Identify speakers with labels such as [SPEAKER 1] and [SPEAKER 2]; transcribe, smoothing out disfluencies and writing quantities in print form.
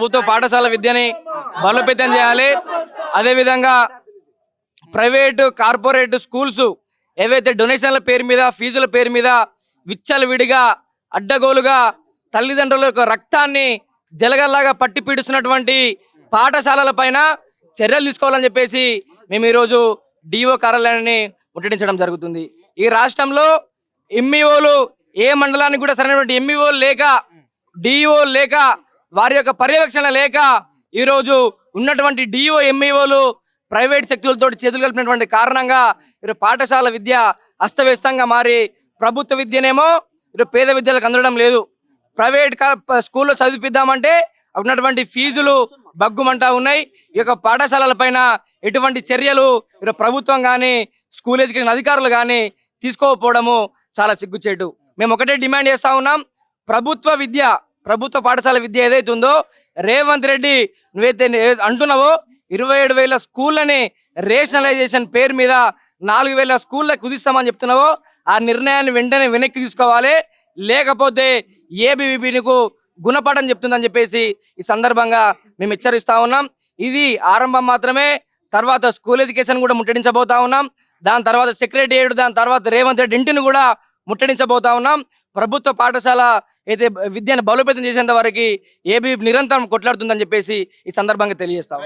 [SPEAKER 1] ప్రభుత్వ పాఠశాల విద్యని బలోపేతం చేయాలి. అదేవిధంగా ప్రైవేటు కార్పొరేట్ స్కూల్స్ ఏవైతే డొనేషన్ల పేరు మీద ఫీజుల పేరు మీద విచ్చలవిడిగా అడ్డగోలుగా తల్లిదండ్రుల యొక్క రక్తాన్ని జలగల్లాగా పట్టి పీడిస్తున్నటువంటి పాఠశాలల పైన చర్యలు తీసుకోవాలని చెప్పేసి మేము ఈరోజు డిఓ కార్యాలయాన్ని ముట్టడించడం జరుగుతుంది. ఈ రాష్ట్రంలో ఎంఈఓలు ఏ మండలానికి కూడా సరైనటువంటి ఎంఈఓలు లేక డిఓ లేక వారి యొక్క పర్యవేక్షణ లేక ఈరోజు ఉన్నటువంటి డిఓ ఎంఈఓలు ప్రైవేట్ శక్తులతో చేతులు కలిపినటువంటి కారణంగా ఈరోజు పాఠశాల విద్య అస్తవ్యస్తంగా మారి ప్రభుత్వ విద్యనేమో ఈరోజు పేద విద్యలకు అందడం లేదు. ప్రైవేట్ స్కూల్లో చదివిద్దామంటే ఉన్నటువంటి ఫీజులు బగ్గుమంటా ఉన్నాయి. ఈ యొక్క పాఠశాలల పైన ఎటువంటి చర్యలు ఈరోజు ప్రభుత్వం కానీ స్కూల్ ఎడ్యుకేషన్ అధికారులు కానీ తీసుకోకపోవడము చాలా సిగ్గుచేటు. మేము ఒకటే డిమాండ్ చేస్తా ఉన్నాం, ప్రభుత్వ పాఠశాల విద్య ఏదైతే ఉందో రేవంత్ రెడ్డి నువ్వైతే అంటున్నావో 27,000 స్కూళ్ళని రేషనలైజేషన్ పేరు మీద 4,000 స్కూళ్ళకి కుదిస్తామని చెప్తున్నావో ఆ నిర్ణయాన్ని వెంటనే వెనక్కి తీసుకోవాలి. లేకపోతే ఏబీవీపీకు గుణపాఠం చెప్తుందని చెప్పేసి ఈ సందర్భంగా మేము హెచ్చరిస్తా ఉన్నాం. ఇది ఆరంభం మాత్రమే. తర్వాత స్కూల్ ఎడ్యుకేషన్ కూడా ముట్టడించబోతా ఉన్నాం. దాని తర్వాత సెక్రటేరియట్, దాని తర్వాత రేవంత్ రెడ్డి ఇంటిని కూడా ముట్టడించబోతా ఉన్నాం. ప్రభుత్వ పాఠశాల అయితే విద్యను బలోపేతం చేసేంత వరకు ఏబీవీపీ నిరంతరం కొట్లాడుతుందని చెప్పేసి ఈ సందర్భంగా తెలియజేస్తాం.